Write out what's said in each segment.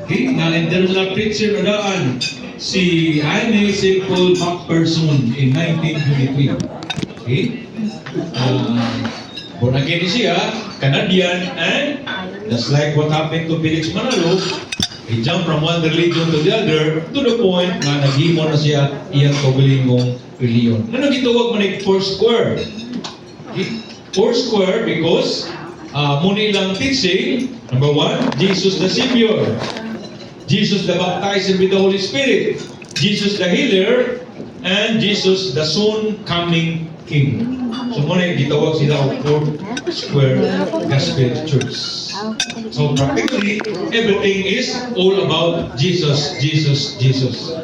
Okay, na international preacher na daan si Jaime St. Paul MacPherson in 1923. Okay? Born again siya, Canadian, and just like what happened to Felix Manalo, he jumped from one religion to the other to the point na naghimo na siya iyang kaugalingong reliyon. Ano gitawag man ni Foursquare? Okay? Foursquare because muna ilang teaching, number one, Jesus the Savior, Jesus the Baptizer with the Holy Spirit, Jesus the Healer, and Jesus the soon coming King. So muna yung gitawag sila of Foursquare Gospel Church. So practically, everything is all about Jesus, Jesus, Jesus.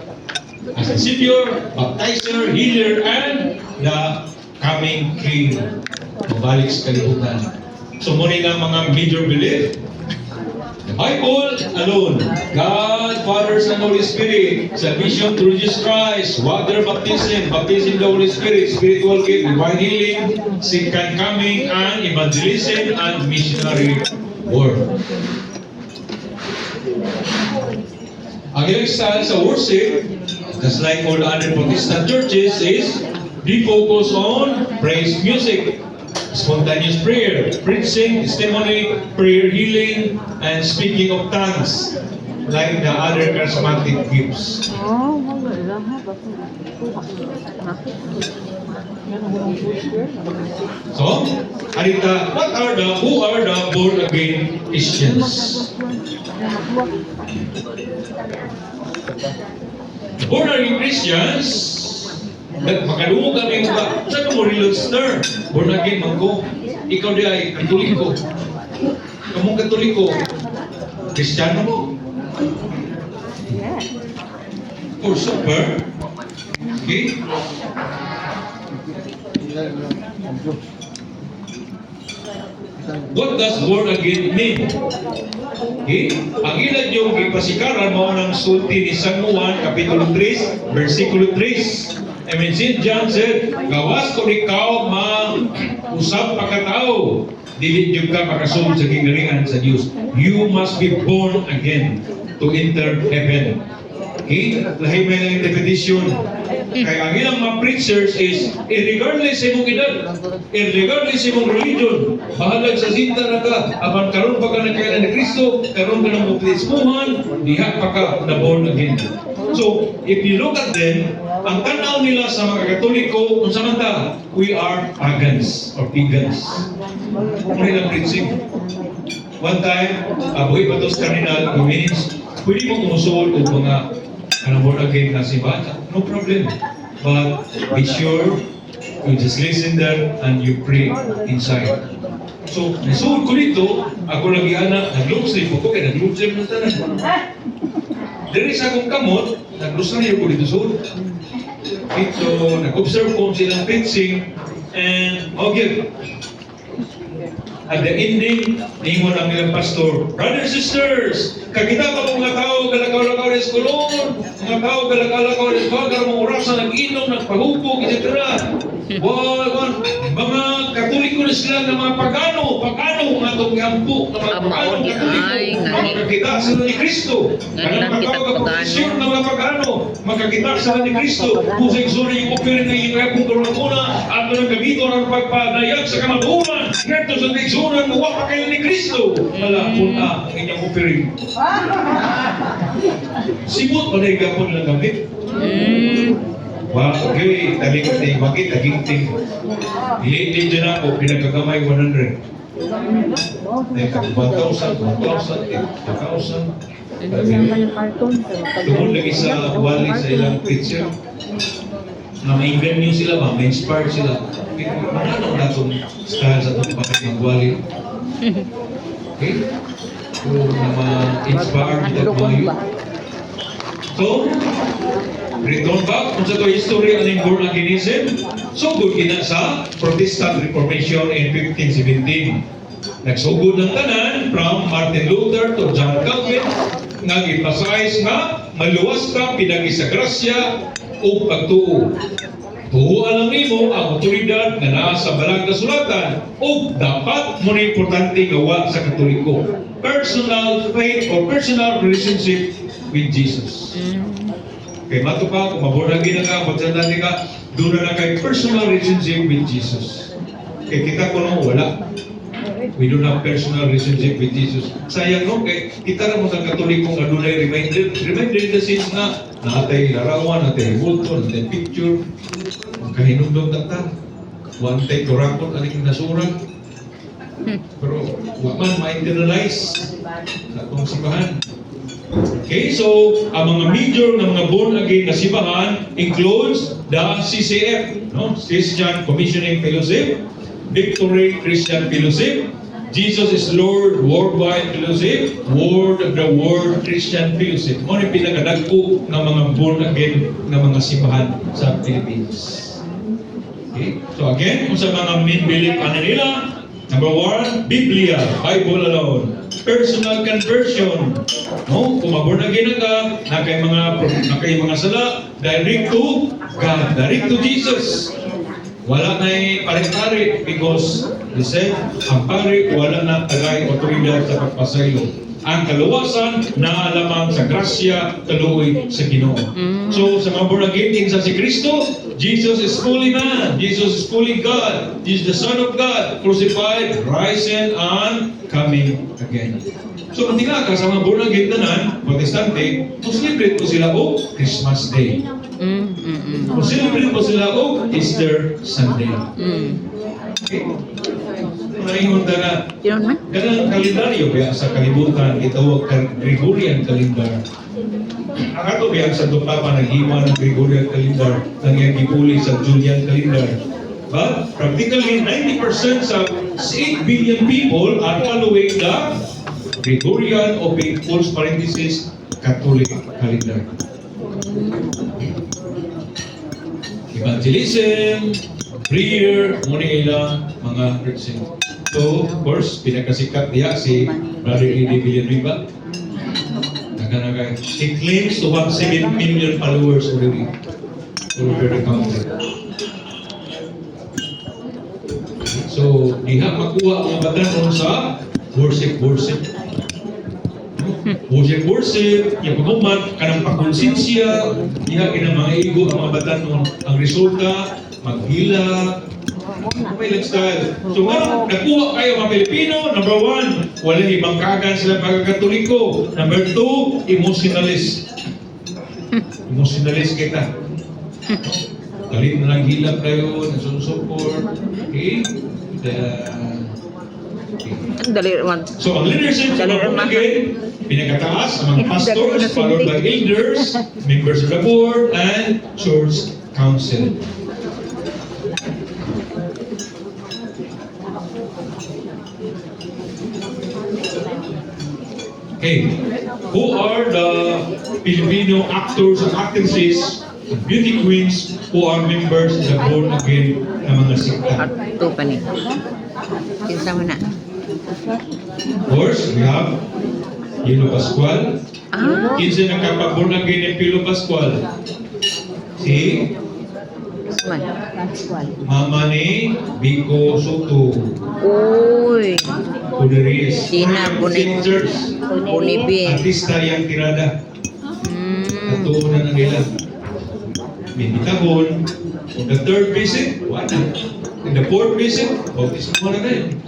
As a Savior, Baptizer, Healer, and the coming King. Mabalik sa kalibutan. So muna lang mga major belief. The Bible alone, God, Father, Son, Holy Spirit, salvation through Jesus Christ, water baptism, baptism of the Holy Spirit, spiritual gift, divine healing, second coming, and evangelism and missionary work. Ang ilang style sa worship, just like all other Protestant churches, is be focused on praise music, spontaneous prayer, preaching, testimony, prayer healing, and speaking of tongues, like the other charismatic gifts. So, Arita, who are the born again Christians? The born again Christians, makadungo kami mga, saan ka mo reloadster? Born again, magko. Ikaw di ay katoliko. Kamong katoliko, Kristiyano mo. Or super. Okay? What does born again mean? Okay? Ang ilan yung ipasikaran mo ng sulti ni San Juan, Kapitulo 3, versikulo 3. I mean, St. John said, gawas ko ikaw usap pagkatao. Dili yung ka makasunod sa kingalingan sa Diyos. You must be born again to enter heaven. Okay? Lahi may lang interpretation. Kaya ang ilang mga preachers is, irregardless sa imong edad, irregardless sa imong religion, bahalag sa sinta na ka, apan karon pa ka nagkailan ni Kristo, karon ka ng bautismuhan, diha pa ka na born again. So, if you look at them, ang tanaw nila sa mga Katoliko, kung saan ta, we are pagans or pagans. May lang preaching. One time, buhay pa ito sa Cardinal Dominics, pwede mo umusul o mga born again na si Bata, no problem. But be sure you just listen there and you pray inside. So, nasuod ko dito, ako lagi anak, nag-loop-sleep ako, kaya nag-loop-sleep na tanan. Dari sa akong kamot, nag-loop-sleep ko dito suod. Ito, nag-observe ko silang preaching, and okay. At the ending, ningon ang ilang pastor, brothers and sisters, kakita pa mga tao, galakaw-lakaw na eskolon, mga tao, galakaw-lakaw na eskolon, karong orasan, nag-inom, nagpahupog, etc. Mga Katoliko na sila ng mga pagano, mga itong gampo, ng mga pagano, Katoliko, makakita sila ni Kristo. Kanang matawag ang profesyon ng mga pagano, makakita sila ni Kristo. Kung sa iksuri yung operin ng iyong karunakuna, at ng gabito ng pagpadayag sa kamabunan, ngayon sa iksuri ng uwak pa kayo ni Kristo. Wala po na ang inyong operin. Sibot pa na yung gapon lang gamit. Okay, talikot na yung bakit, naginting. Hilitin dyan ako, pinagkagamay 100. 1,000, 1,000, 1,000. Tungkol lagi sa wali sa ilang picture. Na ma-invent nyo sila ba, ma-inspired sila. Ano na itong style sa itong bakit mag-wali? Okay? Kung ma-inspired ito mga yun. So, return back kung sa ito history ng born againism. So, good kina sa Protestant Reformation in 1517. Nagsugod ng tanan from Martin Luther to John Calvin nga emphasize nga maluwas ka pinagi sa grasya o pagtuo. Tuhuan lang nimo ang otoridad nga naa sa balang kasulatan o dapat mo na importante gawa sa Katoliko. personal faith or personal relationship with Jesus. Kay mato pa, kung maboragi na ka, magsandali ka, doon na kay personal relationship with Jesus. Kay kita ko no, wala. We don't have personal relationship with Jesus. Sayang no, kay kita na mo sa Katoliko nga doon ay reminder in the sense na natay larawan, natay bulto, natay picture, kahinumdom tata, wantay turakot, aling nasuran. Pero waman ma-internalize sa itong simbahan. Okay, so ang mga major ng mga born again na simbahan includes the CCF, no? Christian Commissioning Fellowship, Victory Christian Fellowship, Jesus is Lord Worldwide Fellowship, Word of the World Christian Fellowship. Ano yung pinakadagpo ng mga born again na mga simbahan sa Philippines. Okay, so again, kung sa mga main belief nila, number 1, Biblia, Bible alone. Personal conversion. No? Kung maborn again ka, na kay mga sala, direct to God, direct to Jesus. Wala na pare-pare because he said, ang pare wala na tagay otoridad sa pagpasaylo. Ang kaluwasan na lamang sa grasya kaluoy sa Ginoo. So sa mga born again king sa si Kristo, Jesus is fully man, Jesus is fully God, He is the Son of God, crucified, risen, and coming again. So kung tingnan ka sa mga born again tanan, Protestante, celebrate po sila o Christmas Day. Celebrate po sila o Easter Sunday. Okay. Naingon ta na, kanang kalendaryo kaya sa kalibutan, itawag Gregorian calendar. Ang ato biyang sa Papa nag-iwan ng Gregorian calendar, nangyang gipuli sa Julian calendar. But practically 90% sa 8 billion people are following the Gregorian o false parenthesis Catholic calendar. Evangelism, prayer, muna ilang mga Christian. So, of course, pinakasikat niya si Brother Eddie Villanueva. He claims to have 7 million followers already all over the country. So, diha makuha ang batanon sa worship. Worship, yung pagkumat, kanang pakonsensya, diha kinang mga igo ang mga batanon. Ang resulta, maghila, may lifestyle. So nga, nakuha kayo mga Pilipino, number 1, wala ibang kagan sila pagkakatoliko. Number 2, emotionalist. Emotionalist kita. Galit na lang hilap kayo, nasusupport. Okay? So ang leadership sa mga again, pinagkataas ang mga pastors, followed by elders, members of the board, and church council. Okay, who are the Filipino actors and actresses, beauty queens who are members of the born again na mga sikta? Ito pa ni. Kinsa mo na? Of course, we have Pilo Pascual. Kinsa nakapag-born again ng Pilo Pascual? Si Man. Mama ni Vico Soto. Uy. Kuderies. Sina Singers. Bunibin. Artista yang tirada. Natuunan na nila. Binitahon. On the third visit, wala. In the fourth visit, bautismo mo na rin.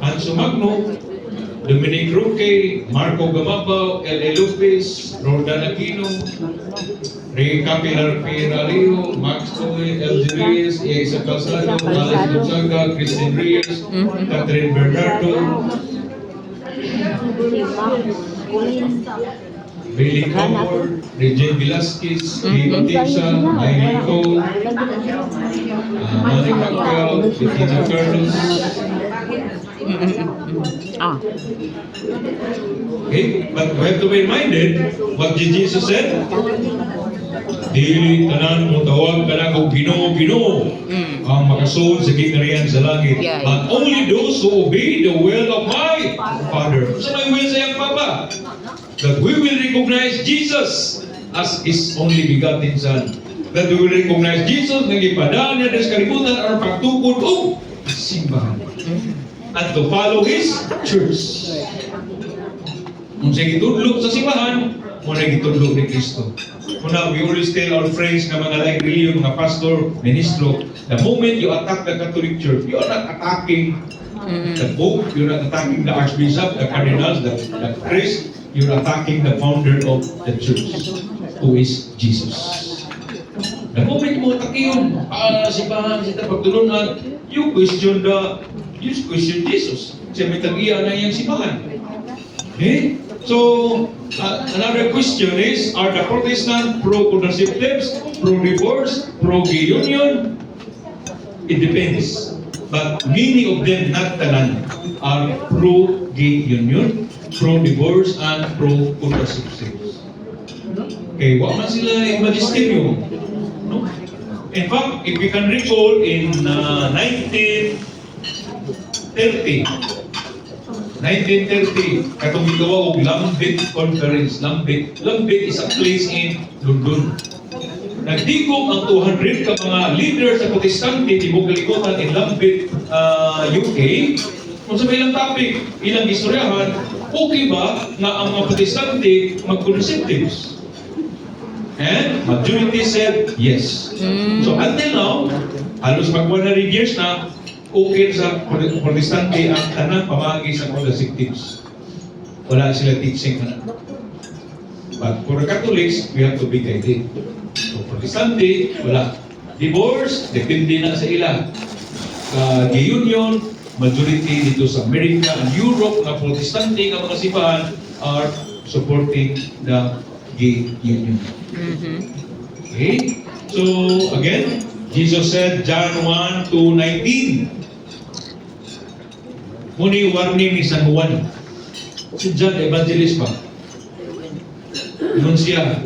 Anso Magno, Dominic Roque, Marco Gamabaw, L.A. Lopez, Roldan Aquino, Ray Capilar Piralio, Max Toy, L.G. Reyes, Isa Calzado, Alex Gonzaga, Christine Reyes, Catherine Bernardo, Billy Coward, Regine Velasquez, Lee Batisa, Aileen Cole, Manny Pacquiao, Bettina Carlos. Okay, but we have to be reminded what Jesus said. Dili tanan mo tawag ka na kung Ginoo ang makasuod sa kinariyan sa langit. But only those who obey the will of my Father. So may will sa iyang Papa. That we will recognize Jesus as His only begotten Son. That we will recognize Jesus na ipadaan niya sa kalibutan ang pagtukod o simbahan. and to follow His church. Kung siya gitudlo sa simbahan, muna gitudlo ni Kristo. Muna, we always tell our friends na mga like religion, mga pastor, ministro, the moment you attack the Catholic Church, you are not attacking the Pope, you're not attacking the Archbishop, the Cardinals, the priest, you're attacking the founder of the church, who is Jesus. The moment mo attack yun, simbahan, sa pagtulunan, you question Jesus. Siya may tag-iya na iyang simbahan. Okay? So, another question is, are the Protestant pro-contraceptives, pro-divorce, pro-gay union? It depends. But many of them, not tanan, are pro-gay union, pro-divorce, and pro-contraceptives. Okay, wala man sila yung magisterium. No? In fact, if we can recall, in 1930, katong gigawa og Lambeth Conference. Lambeth is a place in London. Nagdigom ang 200 ka mga leaders sa Protestante tibok kalikutan in Lambeth, UK. Kung sa ilang topic, ilang istoryahan, okay ba na ang mga Protestante mag-contraceptives? And majority said yes. So until now, halos mag 100 years na, okay sa Protestante ang tanang pamagi sa contraceptives. Wala sila teaching na. But for the Catholics, we have to be guided. So Protestante, wala. Divorce, depende na sa ila. Gay union, majority dito sa America and Europe na Protestante nga mga simbahan are supporting the gay union. Okay? So, again, Jesus said, John 1:19. Muni warning ni San Juan. Si John, evangelist pa. Noon siya,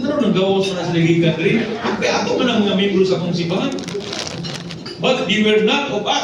naroon nagawas mo na sa nagigan rin. Kaya ako man ang mga membro sa kong simbahan. But they were not of us.